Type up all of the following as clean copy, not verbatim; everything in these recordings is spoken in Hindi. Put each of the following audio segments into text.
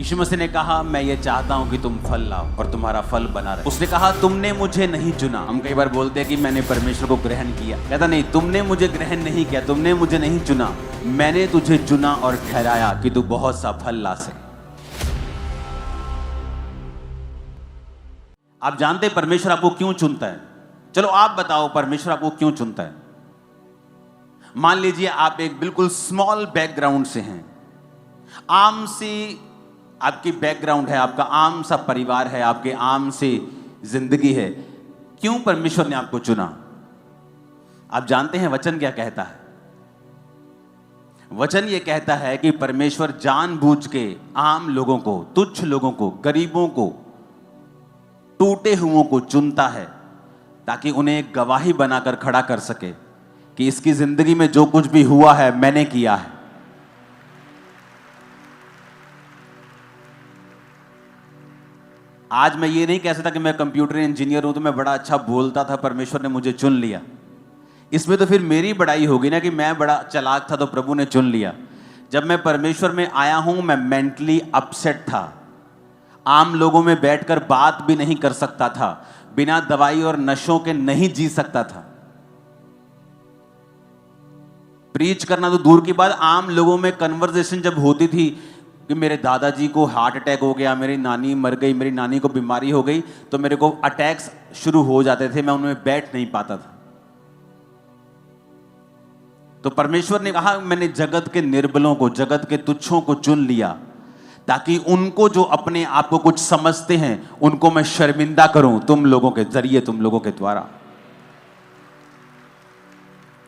यीशु मसीह ने कहा, मैं ये चाहता हूं कि तुम फल लाओ और तुम्हारा फल बना रहे। उसने कहा, तुमने मुझे नहीं चुना। हम कई बार बोलते हैं कि मैंने परमेश्वर को ग्रहण किया। कहता नहीं, तुमने मुझे ग्रहण नहीं किया, तुमने मुझे नहीं चुना, मैंने तुझे चुना और ठहराया कि तू बहुत सा फल ला सके। आप जानते हैं परमेश्वर आपको क्यों चुनता है? चलो आप बताओ, परमेश्वर आपको क्यों चुनता है? मान लीजिए आप एक बिल्कुल स्मॉल बैकग्राउंड से हैं, आम सी आपकी बैकग्राउंड है, आपका आम सा परिवार है, आपके आम सी जिंदगी है। क्यों परमेश्वर ने आपको चुना? आप जानते हैं वचन क्या कहता है? वचन ये कहता है कि परमेश्वर जानबूझ के आम लोगों को, तुच्छ लोगों को, गरीबों को, टूटे हुओं को चुनता है ताकि उन्हें एक गवाही बनाकर खड़ा कर सके कि इसकी जिंदगी में जो कुछ भी हुआ है मैंने किया है। आज मैं ये नहीं कह सकता कि मैं कंप्यूटर इंजीनियर हूं तो मैं बड़ा अच्छा बोलता था, परमेश्वर ने मुझे चुन लिया। इसमें तो फिर मेरी बड़ाई होगी ना कि मैं बड़ा चालाक था तो प्रभु ने चुन लिया। जब मैं परमेश्वर में आया हूं, मैं मेंटली अपसेट था, आम लोगों में बैठकर बात भी नहीं कर सकता था, बिना दवाई और नशों के नहीं जी सकता था। प्रीच करना तो दूर की बात, आम लोगों में कन्वर्सेशन जब होती थी कि मेरे दादाजी को हार्ट अटैक हो गया, मेरी नानी मर गई, मेरी नानी को बीमारी हो गई, तो मेरे को अटैक्स शुरू हो जाते थे, मैं उनमें बैठ नहीं पाता था। तो परमेश्वर ने कहा, मैंने जगत के निर्बलों को, जगत के तुच्छों को चुन लिया ताकि उनको जो अपने आप को कुछ समझते हैं उनको मैं शर्मिंदा करूं तुम लोगों के जरिए, तुम लोगों के द्वारा।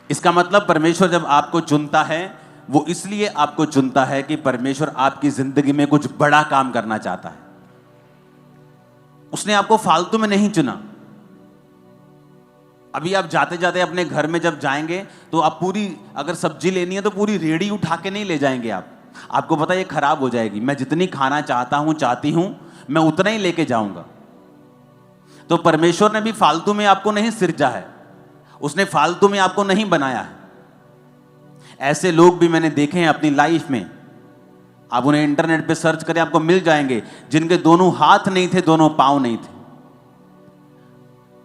इसका मतलब परमेश्वर जब आपको चुनता है वो इसलिए आपको चुनता है कि परमेश्वर आपकी जिंदगी में कुछ बड़ा काम करना चाहता है। उसने आपको फालतू में नहीं चुना। अभी आप जाते जाते अपने घर में जब जाएंगे तो आप पूरी, अगर सब्जी लेनी है तो पूरी रेडी उठा के नहीं ले जाएंगे आप। आपको पता है ये खराब हो जाएगी। मैं जितनी खाना चाहती हूं मैं उतना ही लेके जाऊंगा। तो परमेश्वर ने भी फालतू में आपको नहीं सिरजा है, उसने फालतू में आपको नहीं बनाया है। ऐसे लोग भी मैंने देखे हैं अपनी लाइफ में, आप उन्हें इंटरनेट पे सर्च करें आपको मिल जाएंगे, जिनके दोनों हाथ नहीं थे, दोनों पांव नहीं थे।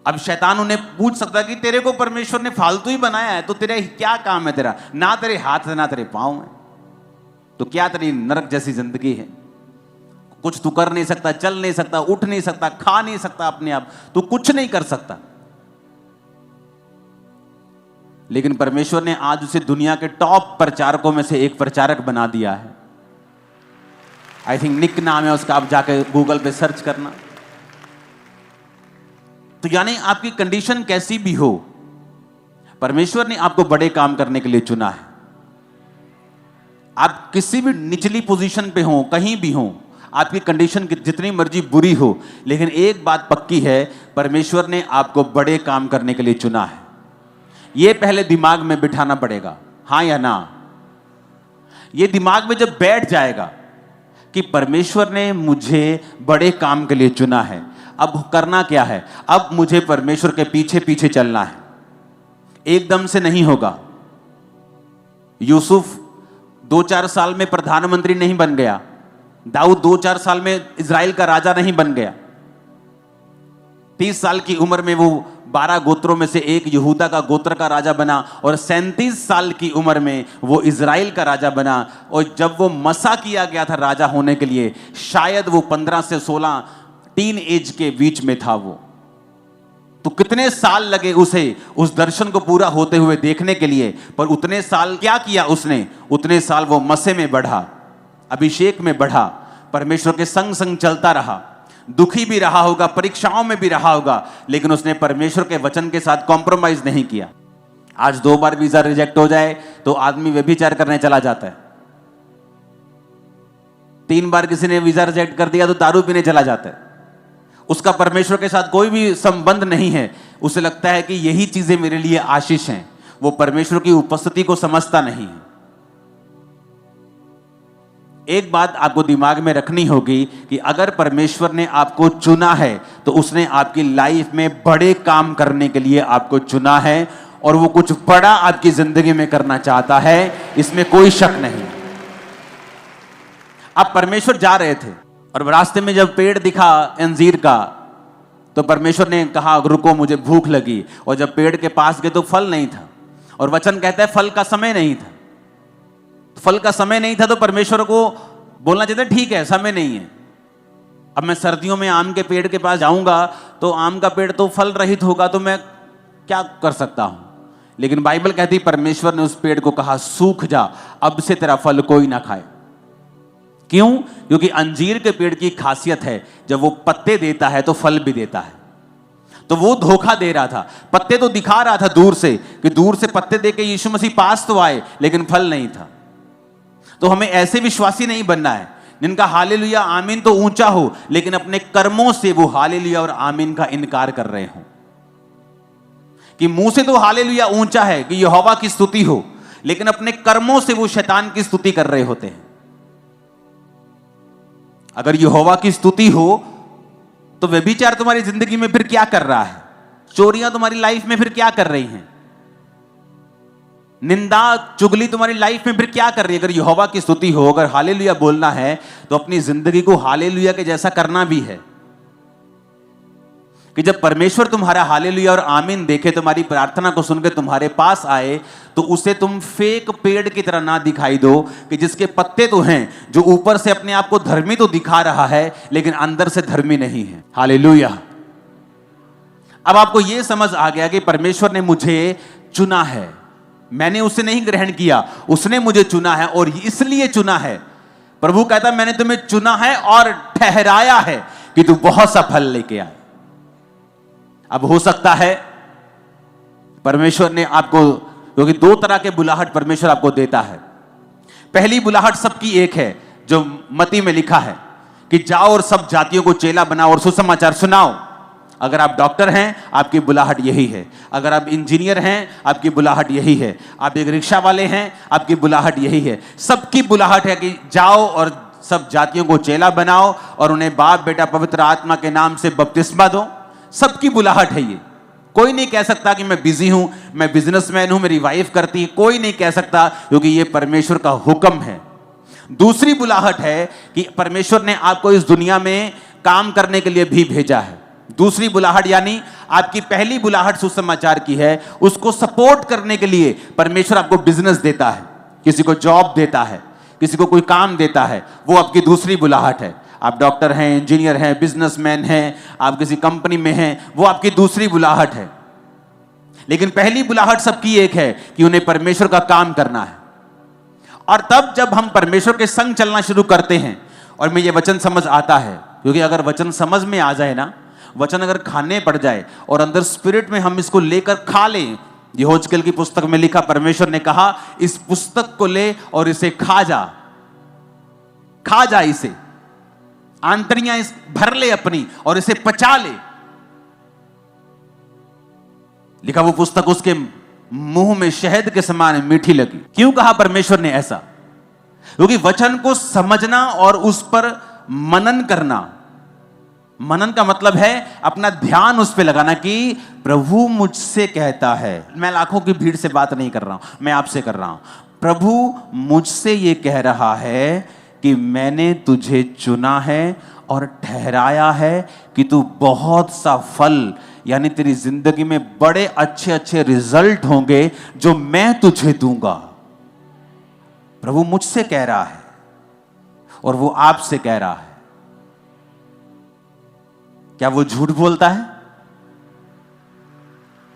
अब शैतान उन्हें पूछ सकता है कि तेरे को परमेश्वर ने फालतू ही बनाया है तो तेरा क्या काम है? तेरा ना तेरे हाथ है ना तेरे पांव है, तो क्या तेरी नरक जैसी जिंदगी है? कुछ तू कर नहीं सकता, चल नहीं सकता, उठ नहीं सकता, खा नहीं सकता अपने आप, तू कुछ नहीं कर सकता। लेकिन परमेश्वर ने आज उसे दुनिया के टॉप प्रचारकों में से एक प्रचारक बना दिया है। आई थिंक निक नाम है उसका, आप जाके गूगल पे सर्च करना। तो यानी आपकी कंडीशन कैसी भी हो, परमेश्वर ने आपको बड़े काम करने के लिए चुना है। आप किसी भी निचली पोजीशन पे हो, कहीं भी हो, आपकी कंडीशन जितनी मर्जी बुरी हो, लेकिन एक बात पक्की है, परमेश्वर ने आपको बड़े काम करने के लिए चुना है। ये पहले दिमाग में बिठाना पड़ेगा, हां या ना। ये दिमाग में जब बैठ जाएगा कि परमेश्वर ने मुझे बड़े काम के लिए चुना है, अब करना क्या है? अब मुझे परमेश्वर के पीछे पीछे चलना है। एकदम से नहीं होगा। यूसुफ 2-4 साल में प्रधानमंत्री नहीं बन गया, दाऊद 2-4 साल में इजराइल का राजा नहीं बन गया। 30 साल की उम्र में वो 12 गोत्रों में से एक यहूदा का गोत्र का राजा बना, और 37 साल की उम्र में वो इजराइल का राजा बना। और जब वो मसा किया गया था राजा होने के लिए, शायद वो 15 से 16 टीन एज के बीच में था वो। तो कितने साल लगे उसे उस दर्शन को पूरा होते हुए देखने के लिए, पर उतने साल क्या किया उसने? उतने साल वो मसे में बढ़ा, अभिषेक में बढ़ा, परमेश्वर के संग संग चलता रहा। दुखी भी रहा होगा, परीक्षाओं में भी रहा होगा, लेकिन उसने परमेश्वर के वचन के साथ कॉम्प्रोमाइज नहीं किया। आज 2 बार वीजा रिजेक्ट हो जाए तो आदमी व्यभिचार करने चला जाता है। 3 बार किसी ने वीजा रिजेक्ट कर दिया तो दारू पीने चला जाता है। उसका परमेश्वर के साथ कोई भी संबंध नहीं है। उसे लगता है कि यही चीजें मेरे लिए आशीष हैं। वो परमेश्वर की उपस्थिति को समझता नहीं है। एक बात आपको दिमाग में रखनी होगी कि अगर परमेश्वर ने आपको चुना है तो उसने आपकी लाइफ में बड़े काम करने के लिए आपको चुना है, और वो कुछ बड़ा आपकी जिंदगी में करना चाहता है, इसमें कोई शक नहीं। अब परमेश्वर जा रहे थे और रास्ते में जब पेड़ दिखा अंजीर का, तो परमेश्वर ने कहा रुको मुझे भूख लगी, और जब पेड़ के पास गए तो फल नहीं था, और वचन कहता है फल का समय नहीं था। फल का समय नहीं था तो परमेश्वर को बोलना चाहिए ठीक है समय नहीं है। अब मैं सर्दियों में आम के पेड़ के पास जाऊंगा तो आम का पेड़ तो फल रहित होगा, तो मैं क्या कर सकता हूं। लेकिन बाइबल कहती परमेश्वर ने उस पेड़ को कहा सूख जा, अब से तेरा फल कोई ना खाए। क्यों? क्योंकि अंजीर के पेड़ की खासियत है जब वो पत्ते देता है तो फल भी देता है। तो वो धोखा दे रहा था, पत्ते तो दिखा रहा था दूर से कि दूर से पत्ते देके यीशु मसीह पास तो आए, लेकिन फल नहीं था। तो हमें ऐसे विश्वासी नहीं बनना है जिनका हालेलुया आमीन तो ऊंचा हो, लेकिन अपने कर्मों से वो हालेलुया और आमीन का इनकार कर रहे हो। कि मुंह से तो हालेलुया ऊंचा है कि यहोवा की स्तुति हो, लेकिन अपने कर्मों से वो शैतान की स्तुति कर रहे होते हैं। अगर यहोवा की स्तुति हो तो व्यभिचार तुम्हारी जिंदगी में फिर क्या कर रहा है? चोरियां तुम्हारी लाइफ में फिर क्या कर रही हैं? निंदा चुगली तुम्हारी लाइफ में फिर क्या कर रही है? अगर यहोवा की स्तुति हो, अगर हालेलुया बोलना है तो अपनी जिंदगी को हालेलुया के जैसा करना भी है कि जब परमेश्वर तुम्हारा हालेलुया और आमीन देखे, तुम्हारी प्रार्थना को सुनकर तुम्हारे पास आए, तो उसे तुम फेक पेड़ की तरह ना दिखाई दो कि जिसके पत्ते तो हैं, जो ऊपर से अपने आप को धर्मी तो दिखा रहा है लेकिन अंदर से धर्मी नहीं है। हालेलुया। अब आपको यह समझ आ गया कि परमेश्वर ने मुझे चुना है, मैंने उसे नहीं ग्रहण किया, उसने मुझे चुना है और इसलिए चुना है। प्रभु कहता मैंने तुम्हें चुना है और ठहराया है कि तू बहुत सा फल लेके आए। अब हो सकता है परमेश्वर ने आपको, क्योंकि दो तरह के बुलाहट परमेश्वर आपको देता है। पहली बुलाहट सबकी एक है जो मत्ती में लिखा है कि जाओ और सब जातियों को चेला बनाओ और सुसमाचार सुनाओ। अगर आप डॉक्टर हैं आपकी बुलाहट यही है, अगर आप इंजीनियर हैं आपकी बुलाहट यही है, आप एक रिक्शा वाले हैं आपकी बुलाहट यही है। सबकी बुलाहट है कि जाओ और सब जातियों को चेला बनाओ और उन्हें बाप बेटा पवित्र आत्मा के नाम से बपतिस्मा दो। सबकी बुलाहट है ये। कोई नहीं कह सकता कि मैं बिजी हूं, मैं बिजनेसमैन हूं, मेरी वाइफ करती है, कोई नहीं कह सकता, क्योंकि ये परमेश्वर का हुक्म है। दूसरी बुलाहट है कि परमेश्वर ने आपको इस दुनिया में काम करने के लिए भी भेजा है। दूसरी बुलाहट यानी आपकी पहली बुलाहट सुसमाचार की है, उसको सपोर्ट करने के लिए परमेश्वर आपको बिजनेस देता है, किसी को जॉब देता है, किसी को कोई काम देता है, वो आपकी दूसरी बुलाहट है। आप डॉक्टर हैं, इंजीनियर हैं, बिजनेसमैन हैं, आप किसी कंपनी में हैं, वो आपकी दूसरी बुलाहट है। लेकिन पहली बुलाहट सबकी एक है कि उन्हें परमेश्वर का काम करना है। और तब जब हम परमेश्वर के संग चलना शुरू करते हैं, और में ये वचन समझ आता है, क्योंकि अगर वचन समझ में आ जाए ना, वचन अगर खाने पड़ जाए और अंदर स्पिरिट में हम इसको लेकर खा लें, यहोजकेल की पुस्तक में लिखा, परमेश्वर ने कहा इस पुस्तक को ले और इसे खा जा इसे, आंतरियां इस भर ले अपनी और इसे पचा ले। लिखा वो पुस्तक उसके मुंह में शहद के समान मीठी लगी। क्यों कहा परमेश्वर ने ऐसा? क्योंकि वचन को समझना और उस पर मनन करना, मनन का मतलब है अपना ध्यान उस पर लगाना कि प्रभु मुझसे कहता है। मैं लाखों की भीड़ से बात नहीं कर रहा हूं, मैं आपसे कर रहा हूं। प्रभु मुझसे ये कह रहा है कि मैंने तुझे चुना है और ठहराया है कि तू बहुत सा फल, यानी तेरी जिंदगी में बड़े अच्छे अच्छे रिजल्ट होंगे जो मैं तुझे दूंगा। प्रभु मुझसे कह रहा है और वो आपसे कह रहा है। क्या वो झूठ बोलता है?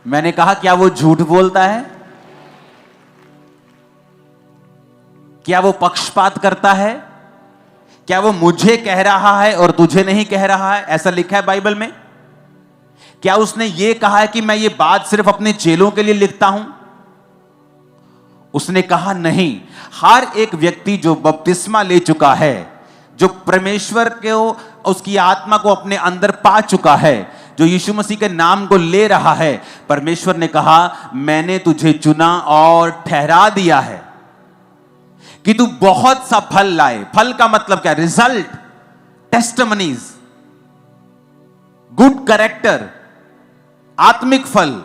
मैंने कहा क्या वो झूठ बोलता है? क्या वो पक्षपात करता है? क्या वो मुझे कह रहा है और तुझे नहीं कह रहा है? ऐसा लिखा है बाइबल में। क्या उसने ये कहा है कि मैं ये बात सिर्फ अपने चेलों के लिए लिखता हूं? उसने कहा नहीं, हर एक व्यक्ति जो बपतिस्मा ले चुका है, जो परमेश्वर को, उसकी आत्मा को अपने अंदर पा चुका है, जो यीशु मसीह के नाम को ले रहा है, परमेश्वर ने कहा मैंने तुझे चुना और ठहरा दिया है कि तू बहुत सा फल लाए। फल का मतलब क्या? रिजल्ट, टेस्टिमनीज, गुड कैरेक्टर, आत्मिक फल,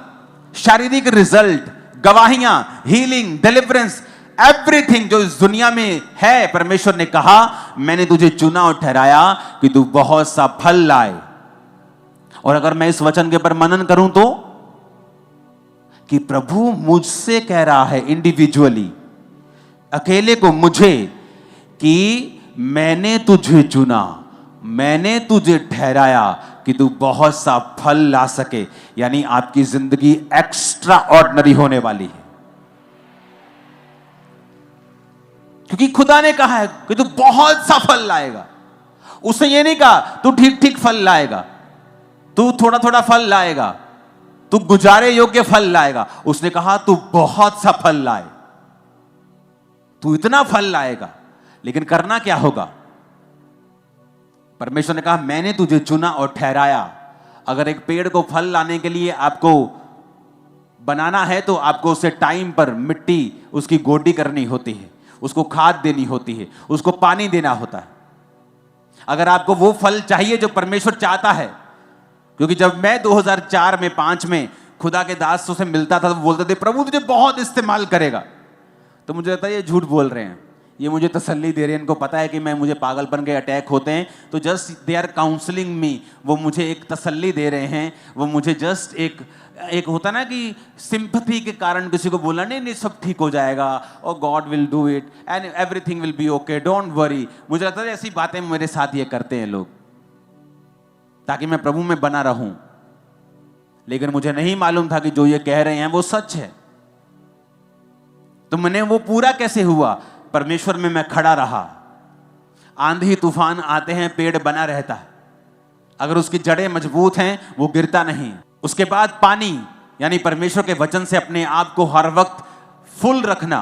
शारीरिक रिजल्ट, गवाहियां, हीलिंग, डिलीवरेंस, एवरीथिंग जो इस दुनिया में है, परमेश्वर ने कहा मैंने तुझे चुना और ठहराया कि तू बहुत सा फल लाए। और अगर मैं इस वचन के ऊपर मनन करूं तो कि प्रभु मुझसे कह रहा है इंडिविजुअली, अकेले को मुझे, कि मैंने तुझे चुना, मैंने तुझे ठहराया कि तू बहुत सा फल ला सके। यानी आपकी जिंदगी एक्स्ट्रा ऑर्डिनरी होने वाली है, क्योंकि खुदा ने कहा है कि तू बहुत सा फल लाएगा। उसने ये नहीं कहा तू ठीक ठीक फल लाएगा, तू थोड़ा थोड़ा फल लाएगा, तू गुजारे योग्य फल लाएगा। उसने कहा तू बहुत सा फल लाए, तू इतना फल लाएगा। लेकिन करना क्या होगा? परमेश्वर ने कहा मैंने तुझे चुना और ठहराया। अगर एक पेड़ को फल लाने के लिए आपको बनाना है तो आपको उसे टाइम पर मिट्टी उसकी गोडी करनी होती है, उसको खाद देनी होती है, उसको पानी देना होता है। अगर आपको वो फल चाहिए जो परमेश्वर चाहता है, क्योंकि जब मैं 2004 में 5 में खुदा के दासों से मिलता था तो बोलते थे प्रभु तुझे बहुत इस्तेमाल करेगा, तो मुझे लगता है ये झूठ बोल रहे हैं, ये मुझे तसल्ली दे रहे हैं, इनको पता है कि मुझे पागलपन के अटैक होते हैं, तो जस्ट दे आर काउंसलिंग मी, वो मुझे एक तसल्ली दे रहे हैं, वो मुझे जस्ट एक होता ना कि सिंपथी के कारण किसी को बोलना नहीं सब ठीक हो जाएगा और God will do it and everything will be okay, don't worry. मुझे लगता है ऐसी बातें मेरे साथ ये करते हैं लोग ताकि मैं प्रभु में बना रहूं, लेकिन मुझे नहीं मालूम था कि जो ये कह रहे हैं वो सच है। तो मैंने वो पूरा कैसे हुआ? परमेश्वर में मैं खड़ा रहा। आंधी तूफान आते हैं, पेड़ बना रहता है, अगर उसकी जड़ें मजबूत हैं वो गिरता नहीं। उसके बाद पानी, यानी परमेश्वर के वचन से अपने आप को हर वक्त फुल रखना।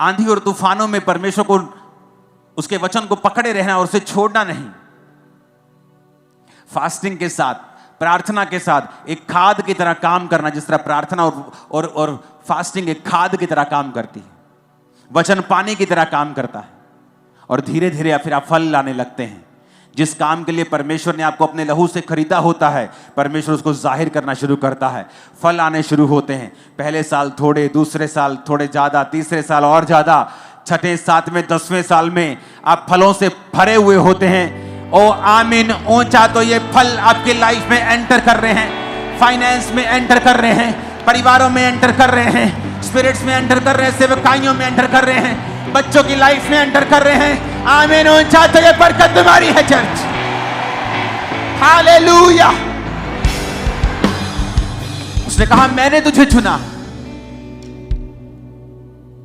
आंधी और तूफानों में परमेश्वर को, उसके वचन को पकड़े रहना और उसे छोड़ना नहीं। फास्टिंग के साथ, प्रार्थना के साथ एक खाद की तरह काम करना, जिस तरह प्रार्थना और फास्टिंग एक खाद की तरह काम करती है, वचन पानी की तरह काम करता है, और धीरे धीरे फिर आप फल लाने लगते हैं। जिस काम के लिए परमेश्वर ने आपको अपने लहू से खरीदा होता है, परमेश्वर उसको जाहिर करना शुरू करता है, फल आने शुरू होते हैं। पहले साल थोड़े, दूसरे साल थोड़े ज्यादा, तीसरे साल और ज्यादा, छठे, सातवें, 10वें साल में आप फलों से भरे हुए होते हैं। ओ आमीन ऊंचा। तो ये फल आपके लाइफ में एंटर कर रहे हैं, फाइनेंस में एंटर कर रहे हैं, परिवारों में एंटर कर रहे हैं, स्पिरिट्स में एंटर कर रहे हैं, सेवकाइयों में एंटर कर रहे हैं, बच्चों की लाइफ में एंटर कर रहे हैं। आमीन ऊंचा। तो ये बरकत तुम्हारी है चर्च। हालेलुया। उसने कहा मैंने तुझे चुना।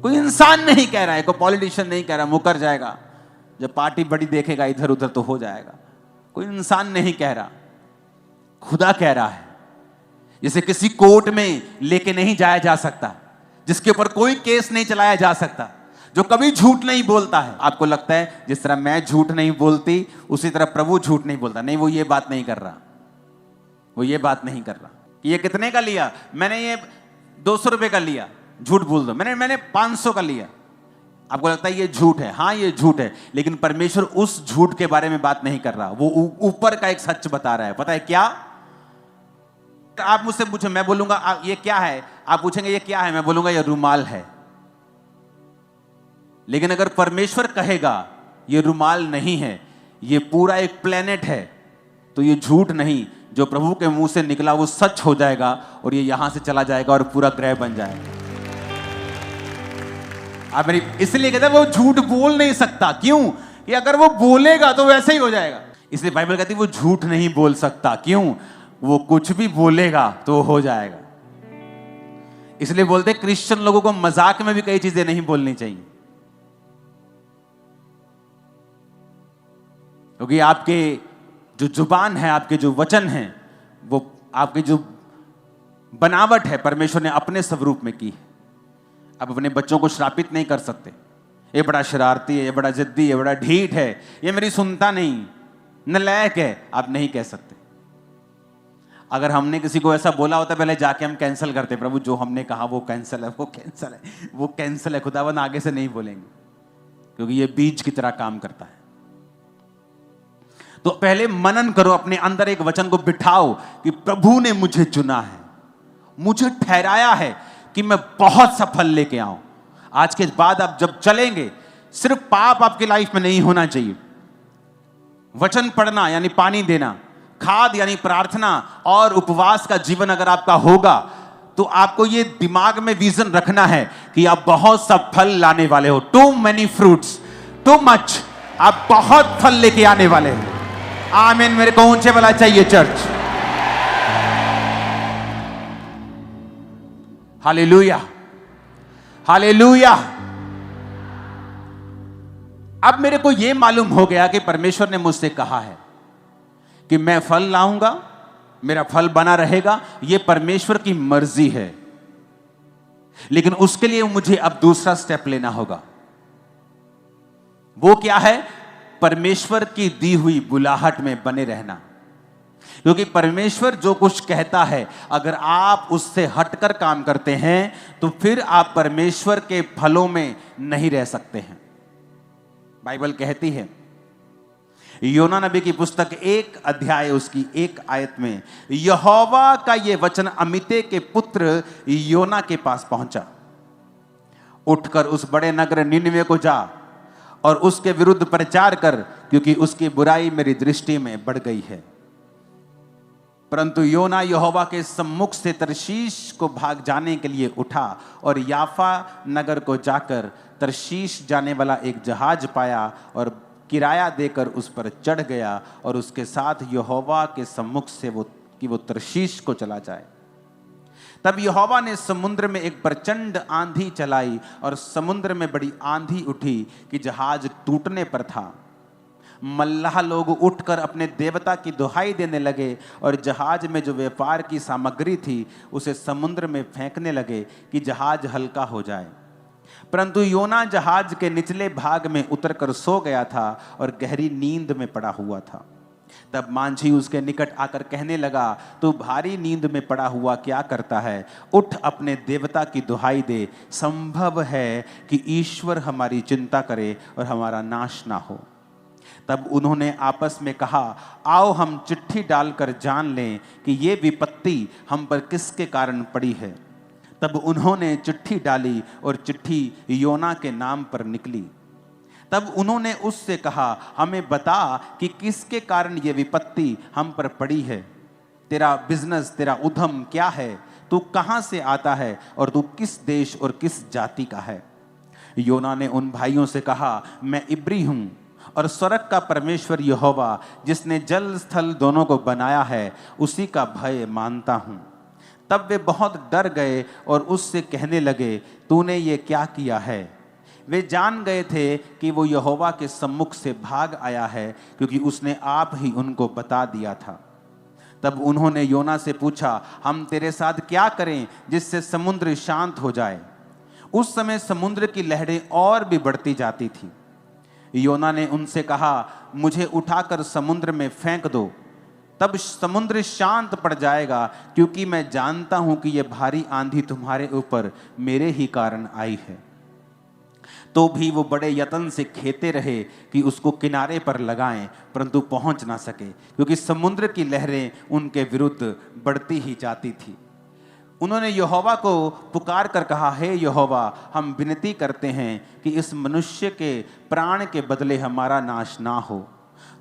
कोई इंसान नहीं कह रहा है, कोई पॉलिटिशियन नहीं कह रहा मुकर जाएगा, जब पार्टी बड़ी देखेगा इधर उधर तो हो जाएगा। कोई इंसान नहीं कह रहा, खुदा कह रहा है। जिसे किसी कोर्ट में लेके नहीं जाया जा सकता, जिसके ऊपर कोई केस नहीं चलाया जा सकता, जो कभी झूठ नहीं बोलता है। आपको लगता है जिस तरह मैं झूठ नहीं बोलती उसी तरह प्रभु झूठ नहीं बोलता? नहीं, वो ये बात नहीं कर रहा, वो ये बात नहीं कर रहा कि ये कितने का लिया, मैंने ये 200 रुपए का लिया, झूठ बोल दो, मैंने 500 का लिया। आपको लगता है ये झूठ है? हाँ ये झूठ है, लेकिन परमेश्वर उस झूठ के बारे में बात नहीं कर रहा, वो ऊपर का एक सच बता रहा है। पता है क्या? आप मुझसे पूछे, मैं बोलूंगा ये क्या है, आप पूछेंगे ये क्या है, मैं बोलूंगा ये रुमाल है। लेकिन अगर परमेश्वर कहेगा ये रुमाल नहीं है, ये पूरा एक प्लेनेट है, तो ये झूठ नहीं, जो प्रभु के मुंह से निकला वो सच हो जाएगा और ये यहां से चला जाएगा और पूरा ग्रह बन जाएगा। आप मेरी इसलिए कहते हैं वो झूठ बोल नहीं सकता। क्यों? कि अगर वो बोलेगा तो वैसे ही हो जाएगा। इसलिए बाइबल कहती है वो झूठ नहीं बोल सकता। क्यों? वो कुछ भी बोलेगा तो हो जाएगा। इसलिए बोलते क्रिश्चियन लोगों को मजाक में भी कई चीजें नहीं बोलनी चाहिए, क्योंकि आपके जो जुबान है, आपके जो वचन हैं, वो आपकी जो बनावट है परमेश्वर ने अपने स्वरूप में की है। आप अपने बच्चों को श्रापित नहीं कर सकते, ये बड़ा शरारती है, ये बड़ा जिद्दी है, ये बड़ा ढीठ है, ये मेरी सुनता नहीं, नालायक है, आप नहीं कह सकते। अगर हमने किसी को ऐसा बोला होता पहले जाके हम कैंसिल करते, प्रभु जो हमने कहा वो कैंसिल है, वो कैंसिल है, वो कैंसिल है, खुदावन आगे से नहीं बोलेंगे, क्योंकि ये बीज की तरह काम करता है। तो पहले मनन करो, अपने अंदर एक वचन को बिठाओ कि प्रभु ने मुझे चुना है, मुझे ठहराया है, कि मैं बहुत सा फल लेके आऊं। आज के बाद आप जब चलेंगे, सिर्फ पाप आपकी लाइफ में नहीं होना चाहिए। वचन पढ़ना यानी पानी देना, खाद यानी प्रार्थना और उपवास का जीवन अगर आपका होगा, तो आपको ये दिमाग में विजन रखना है कि आप बहुत सा फल लाने वाले हो। Too many fruits, too much, आप बहुत फल लेके आने वाले हो। आमीन। मेरे को ऊंचे वाला चाहिए चर्च। Hallelujah, hallelujah. अब मेरे को यह मालूम हो गया कि परमेश्वर ने मुझसे कहा है कि मैं फल लाऊंगा, मेरा फल बना रहेगा। यह परमेश्वर की मर्जी है, लेकिन उसके लिए मुझे अब दूसरा स्टेप लेना होगा। वो क्या है? परमेश्वर की दी हुई बुलाहट में बने रहना। क्योंकि परमेश्वर जो कुछ कहता है, अगर आप उससे हटकर काम करते हैं तो फिर आप परमेश्वर के फलों में नहीं रह सकते हैं। बाइबल कहती है, योना नबी की पुस्तक 1 अध्याय उसकी 1 आयत में, यहोवा का यह वचन अमित्ते के पुत्र योना के पास पहुंचा, उठकर उस बड़े नगर निनवे को जा और उसके विरुद्ध प्रचार कर, क्योंकि उसकी बुराई मेरी दृष्टि में बढ़ गई है। परंतु योना यहोवा के सम्मुख से तरशीश को भाग जाने के लिए उठा और याफा नगर को जाकर तरशीश जाने वाला एक जहाज पाया और किराया देकर उस पर चढ़ गया और उसके साथ यहोवा के सम्मुख से वो तरशीश को चला जाए। तब यहोवा ने समुद्र में एक प्रचंड आंधी चलाई और समुद्र में बड़ी आंधी उठी कि जहाज टूटने पर था। मल्लाह लोग उठकर अपने देवता की दुहाई देने लगे और जहाज में जो व्यापार की सामग्री थी उसे समुद्र में फेंकने लगे कि जहाज हल्का हो जाए। परंतु योना जहाज के निचले भाग में उतरकर सो गया था और गहरी नींद में पड़ा हुआ था। तब मांझी उसके निकट आकर कहने लगा, तू भारी नींद में पड़ा हुआ क्या करता है? उठ अपने देवता की दुहाई दे। संभव है कि ईश्वर हमारी चिंता करे और हमारा नाश ना हो। तब उन्होंने आपस में कहा, आओ हम चिट्ठी डालकर जान लें कि ये विपत्ति हम पर किसके कारण पड़ी है। तब उन्होंने चिट्ठी डाली और चिट्ठी योना के नाम पर निकली। तब उन्होंने उससे कहा, हमें बता कि किसके कारण ये विपत्ति हम पर पड़ी है। तेरा बिजनेस, तेरा उद्यम क्या है? तू कहाँ से आता है और तू किस देश और किस जाति का है? योना ने उन भाइयों से कहा, मैं इब्री हूँ और स्वर्ग का परमेश्वर यहोवा जिसने जल स्थल दोनों को बनाया है उसी का भय मानता हूँ। तब वे बहुत डर गए और उससे कहने लगे, तूने ये क्या किया है? वे जान गए थे कि वो यहोवा के सम्मुख से भाग आया है, क्योंकि उसने आप ही उनको बता दिया था। तब उन्होंने योना से पूछा, हम तेरे साथ क्या करें जिससे समुद्र शांत हो जाए? उस समय समुद्र की लहरें और भी बढ़ती जाती थी। योना ने उनसे कहा, मुझे उठाकर समुद्र में फेंक दो, तब समुद्र शांत पड़ जाएगा, क्योंकि मैं जानता हूं कि यह भारी आंधी तुम्हारे ऊपर मेरे ही कारण आई है। तो भी वो बड़े यत्न से खेते रहे कि उसको किनारे पर लगाएं, परंतु पहुंच ना सके, क्योंकि समुद्र की लहरें उनके विरुद्ध बढ़ती ही जाती थी। उन्होंने यहोवा को पुकार कर कहा, हे यहोवा, हम विनती करते हैं कि इस मनुष्य के प्राण के बदले हमारा नाश ना हो,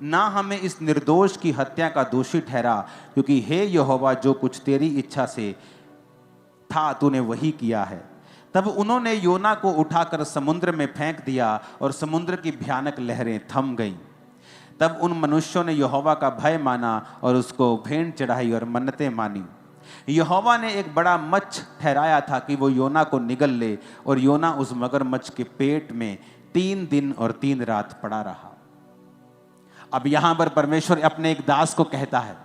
ना हमें इस निर्दोष की हत्या का दोषी ठहरा, क्योंकि हे यहोवा, जो कुछ तेरी इच्छा से था तूने वही किया है। तब उन्होंने योना को उठाकर समुद्र में फेंक दिया और समुद्र की भयानक लहरें थम गईं। तब उन मनुष्यों ने यहोवा का भय माना और उसको भेंट चढ़ाई और मन्नतें मानी। यहोवा ने एक बड़ा मच्छ ठहराया था कि वो योना को निगल ले, और योना उस मगरमच्छ के पेट में 3 दिन और 3 रात पड़ा रहा। अब यहां पर परमेश्वर अपने एक दास को कहता है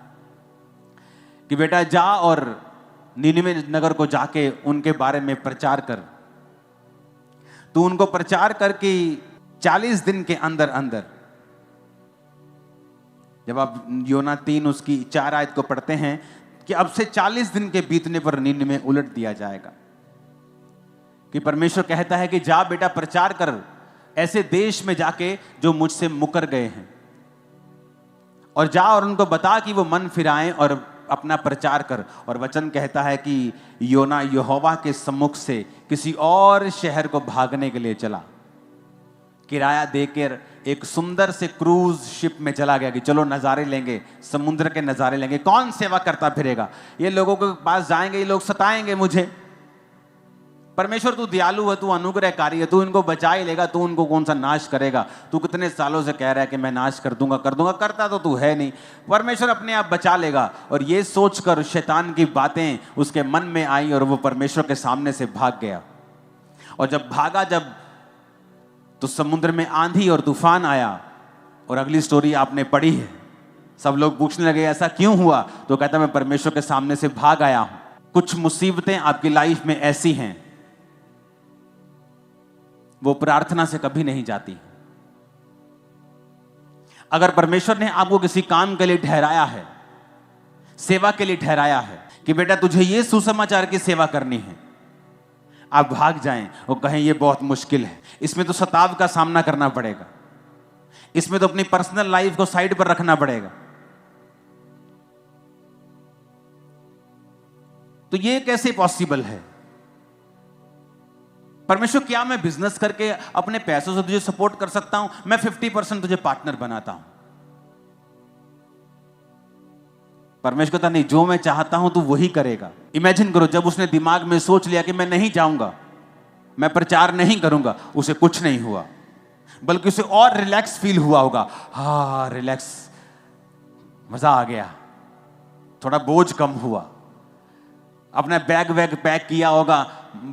कि बेटा जा और नीनवे नगर को जाके उनके बारे में प्रचार कर। तू उनको प्रचार कर कि 40 दिन के अंदर अंदर, जब आप योना 3 उसकी 4 आयत को पढ़ते हैं कि अब से 40 दिन के बीतने पर नीनवे उलट दिया जाएगा। कि परमेश्वर कहता है कि जा बेटा प्रचार कर ऐसे देश में जाके जो मुझसे मुकर गए हैं, और जा और उनको बता कि वो मन फिराएं और अपना प्रचार कर। और वचन कहता है कि योना यहोवा के सम्मुख से किसी और शहर को भागने के लिए चला। किराया देकर एक सुंदर से क्रूज शिप में चला गया कि चलो नज़ारे लेंगे, समुद्र के नज़ारे लेंगे। कौन सेवा करता फिरेगा, ये लोगों के पास जाएंगे, ये लोग सताएंगे मुझे। परमेश्वर तू दयालु है, तू अनुग्रहकारी है, तू इनको बचा ही लेगा, तू उनको कौन सा नाश करेगा। तू कितने सालों से कह रहा है कि मैं नाश कर दूंगा, करता तो तू है नहीं। परमेश्वर अपने आप बचा लेगा। और ये सोचकर शैतान की बातें उसके मन में आई और वो परमेश्वर के सामने से भाग गया। और जब भागा, जब तो समुद्र में आंधी और तूफान आया। और अगली स्टोरी आपने पढ़ी है। सब लोग पूछने लगे ऐसा क्यों हुआ, तो कहता मैं परमेश्वर के सामने से भाग आया हूं। कुछ मुसीबतें आपकी लाइफ में ऐसी हैं, वो प्रार्थना से कभी नहीं जाती। अगर परमेश्वर ने आपको किसी काम के लिए ठहराया है, सेवा के लिए ठहराया है कि बेटा तुझे ये सुसमाचार की सेवा करनी है, आप भाग जाएं और कहें ये बहुत मुश्किल है, इसमें तो सताव का सामना करना पड़ेगा, इसमें तो अपनी पर्सनल लाइफ को साइड पर रखना पड़ेगा, तो ये कैसे पॉसिबल है। परमेश्वर क्या मैं बिजनेस करके अपने पैसों से तुझे सपोर्ट कर सकता हूं? मैं 50% तुझे पार्टनर बनाता हूं। परमेश्वर कहता नहीं, जो मैं चाहता हूं तू वही करेगा। इमेजिन करो, जब उसने दिमाग में सोच लिया कि मैं नहीं जाऊंगा, मैं प्रचार नहीं करूंगा, उसे कुछ नहीं हुआ, बल्कि उसे और रिलैक्स फील हुआ होगा। हाँ रिलैक्स, मजा आ गया, थोड़ा बोझ कम हुआ। अपना बैग वैग पैक किया होगा,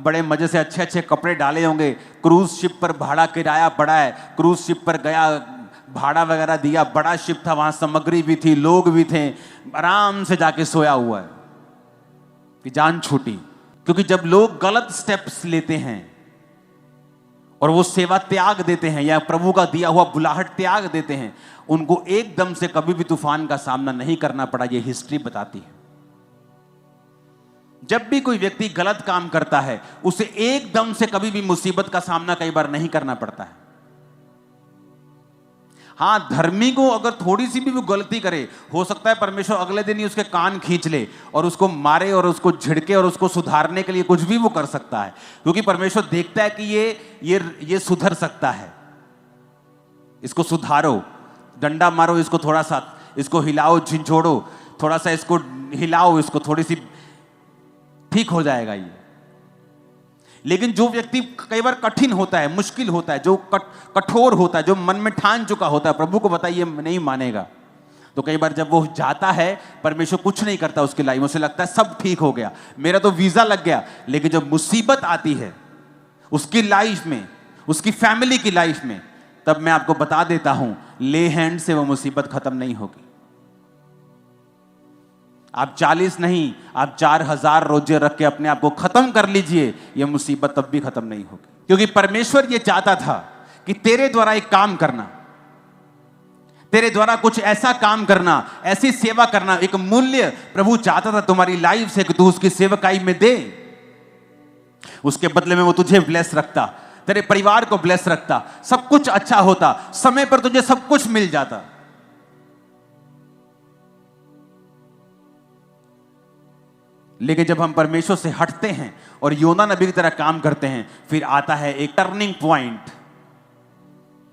बड़े मजे से अच्छे अच्छे कपड़े डाले होंगे। क्रूज शिप पर भाड़ा किराया पड़ा है, क्रूज शिप पर गया, भाड़ा वगैरह दिया, बड़ा शिप था, वहां सामग्री भी थी, लोग भी थे, आराम से जाके सोया हुआ है कि जान छूटी। क्योंकि जब लोग गलत स्टेप्स लेते हैं और वो सेवा त्याग देते हैं या प्रभु का दिया हुआ बुलाहट त्याग देते हैं, उनको एकदम से कभी भी तूफान का सामना नहीं करना पड़ा। ये हिस्ट्री बताती है। जब भी कोई व्यक्ति गलत काम करता है, उसे एकदम से कभी भी मुसीबत का सामना कई बार नहीं करना पड़ता है। हां, धर्मी को अगर थोड़ी सी भी वो गलती करे, हो सकता है परमेश्वर अगले दिन ही उसके कान खींच ले और उसको मारे और उसको झिड़के और उसको सुधारने के लिए कुछ भी वो कर सकता है, क्योंकि परमेश्वर देखता है कि ये सुधर सकता है। इसको सुधारो, डंडा मारो इसको, थोड़ा सा इसको हिलाओ, झिंझोड़ो, थोड़ा सा इसको हिलाओ, इसको थोड़ी सी ठीक हो जाएगा ये। लेकिन जो व्यक्ति कई बार कठिन होता है, मुश्किल होता है, जो कठोर होता है, जो मन में ठान चुका होता है प्रभु को बताइए नहीं मानेगा, तो कई बार जब वो जाता है, परमेश्वर कुछ नहीं करता उसकी लाइफ में। उसे लगता है सब ठीक हो गया, मेरा तो वीजा लग गया। लेकिन जब मुसीबत आती है उसकी लाइफ में, उसकी फैमिली की लाइफ में, तब मैं आपको बता देता हूं, ले हैंड से वो मुसीबत खत्म नहीं होगी। आप 40 नहीं, आप 4000 रोजे रख के अपने आप को खत्म कर लीजिए, यह मुसीबत तब भी खत्म नहीं होगी। क्योंकि परमेश्वर यह चाहता था कि तेरे द्वारा एक काम करना, तेरे द्वारा कुछ ऐसा काम करना, ऐसी सेवा करना, एक मूल्य प्रभु चाहता था तुम्हारी लाइफ से कि तू उसकी सेवकाई में दे। उसके बदले में वो तुझे ब्लेस रखता, तेरे परिवार को ब्लेस रखता, सब कुछ अच्छा होता, समय पर तुझे सब कुछ मिल जाता। लेकिन जब हम परमेश्वर से हटते हैं और योना नबी की तरह काम करते हैं, फिर आता है एक टर्निंग पॉइंट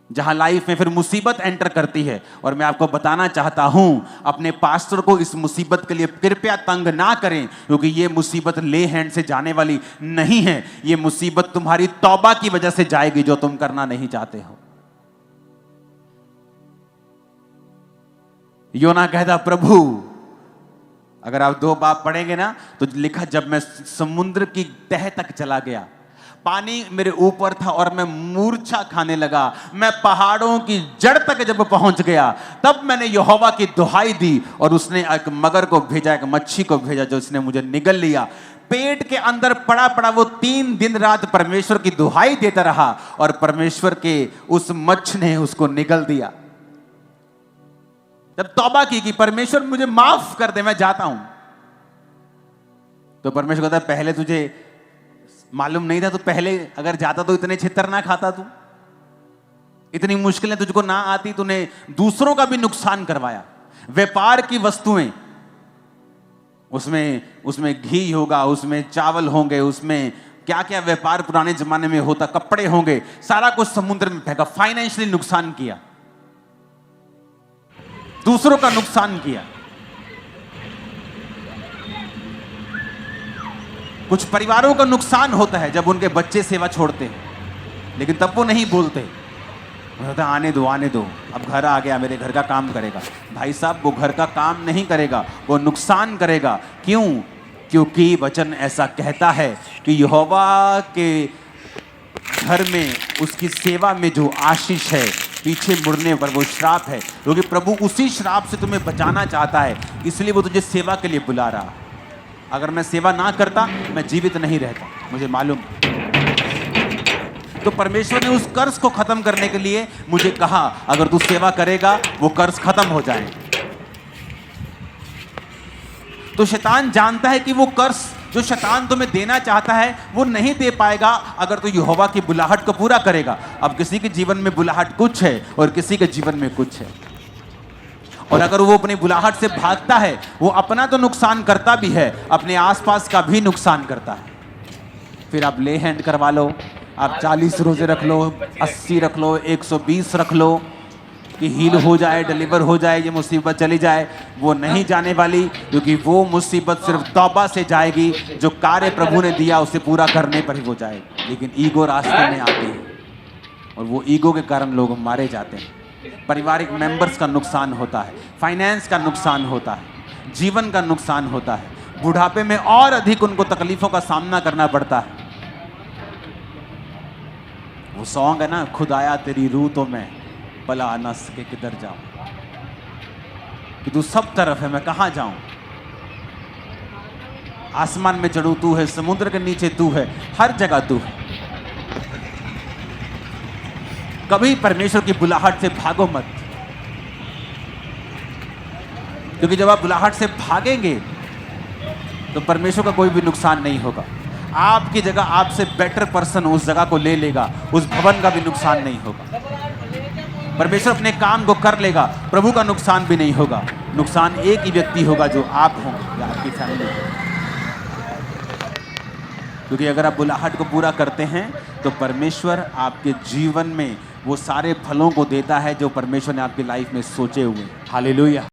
जहां लाइफ में फिर मुसीबत एंटर करती है। और मैं आपको बताना चाहता हूं, अपने पास्टर को इस मुसीबत के लिए कृपया तंग ना करें, क्योंकि यह मुसीबत ले हैंड से जाने वाली नहीं है। यह मुसीबत तुम्हारी तौबा की वजह से जाएगी, जो तुम करना नहीं चाहते हो। योना कहता प्रभु, अगर आप 2 बाब पढ़ेंगे ना तो लिखा, जब मैं समुद्र की तह तक चला गया, पानी मेरे ऊपर था और मैं मूर्छा खाने लगा, मैं पहाड़ों की जड़ तक जब पहुंच गया, तब मैंने यहोवा की दुहाई दी और उसने एक मगर को भेजा, एक मच्छी को भेजा, जो उसने मुझे निगल लिया। पेट के अंदर पड़ा पड़ा वो 3 दिन रात परमेश्वर की दुहाई देता रहा और परमेश्वर के उस मच्छ ने उसको निगल दिया। जब तौबा की कि परमेश्वर मुझे माफ कर दे, मैं जाता हूं, तो परमेश्वर कहता है पहले तुझे मालूम नहीं था, तो पहले अगर जाता तो इतने छितर ना खाता, तू इतनी मुश्किलें तुझको ना आती, तूने दूसरों का भी नुकसान करवाया। व्यापार की वस्तुएं उसमें उसमें घी होगा, उसमें चावल होंगे, उसमें क्या क्या व्यापार पुराने जमाने में होता, कपड़े होंगे, सारा कुछ समुद्र में फेंका। फाइनेंशियली नुकसान किया, दूसरों का नुकसान किया। कुछ परिवारों का नुकसान होता है जब उनके बच्चे सेवा छोड़ते हैं, लेकिन तब वो नहीं बोलते, आने दो आने दो, अब घर आ गया, मेरे घर का काम करेगा। भाई साहब, वो घर का काम नहीं करेगा, वो नुकसान करेगा। क्यों? क्योंकि वचन ऐसा कहता है कि यहोवा के घर में, उसकी सेवा में जो आशीष है, पीछे मुड़ने पर वो श्राप है। क्योंकि प्रभु उसी श्राप से तुम्हें बचाना चाहता है, इसलिए वो तुझे सेवा के लिए बुला रहा। अगर मैं सेवा ना करता, मैं जीवित नहीं रहता, मुझे मालूम। तो परमेश्वर ने उस कर्ज को खत्म करने के लिए मुझे कहा, अगर तू सेवा करेगा वो कर्ज खत्म हो जाएगा। तो शैतान जानता है कि वो कर्ज जो शैतान तुम्हें देना चाहता है वो नहीं दे पाएगा अगर तू यहोवा की बुलाहट को पूरा करेगा। अब किसी के जीवन में बुलाहट कुछ है और किसी के जीवन में कुछ है, और अगर वो अपनी बुलाहट से भागता है, वो अपना तो नुकसान करता भी है, अपने आसपास का भी नुकसान करता है। फिर आप ले हैंड करवा लो, आप 40 रोजे रख लो, 80 रख लो, 120 रख लो कि हील हो जाए, डिलीवर हो जाए, ये मुसीबत चली जाए। वो नहीं जाने वाली, क्योंकि वो मुसीबत सिर्फ तौबा से जाएगी। जो कार्य प्रभु ने दिया उसे पूरा करने पर ही वो जाएगी। लेकिन ईगो रास्ते में आती है और वो ईगो के कारण लोग मारे जाते हैं। पारिवारिक मेंबर्स का नुकसान होता है, फाइनेंस का नुकसान होता है, जीवन का नुकसान होता है, बुढ़ापे में और अधिक उनको तकलीफों का सामना करना पड़ता है। वो सॉन्ग है ना, खुदाया तेरी रूह तो मैं भला न सके किधर जाऊं, कि तू सब तरफ है, मैं कहां जाऊं। आसमान में चढ़ू तू है, समुद्र के नीचे तू है, हर जगह तू है। कभी परमेश्वर की बुलाहट से भागो मत, क्योंकि जब आप बुलाहट से भागेंगे तो परमेश्वर का कोई भी नुकसान नहीं होगा। आपकी जगह आपसे बेटर पर्सन उस जगह को ले लेगा, उस भवन का भी नुकसान नहीं होगा। परमेश्वर अपने काम को कर लेगा, प्रभु का नुकसान भी नहीं होगा। नुकसान एक ही व्यक्ति होगा, जो आप होंगे या आपकी फैमिली। क्योंकि अगर आप बुलाहट को पूरा करते हैं तो परमेश्वर आपके जीवन में वो सारे फलों को देता है जो परमेश्वर ने आपकी लाइफ में सोचे हुए। हालेलुया।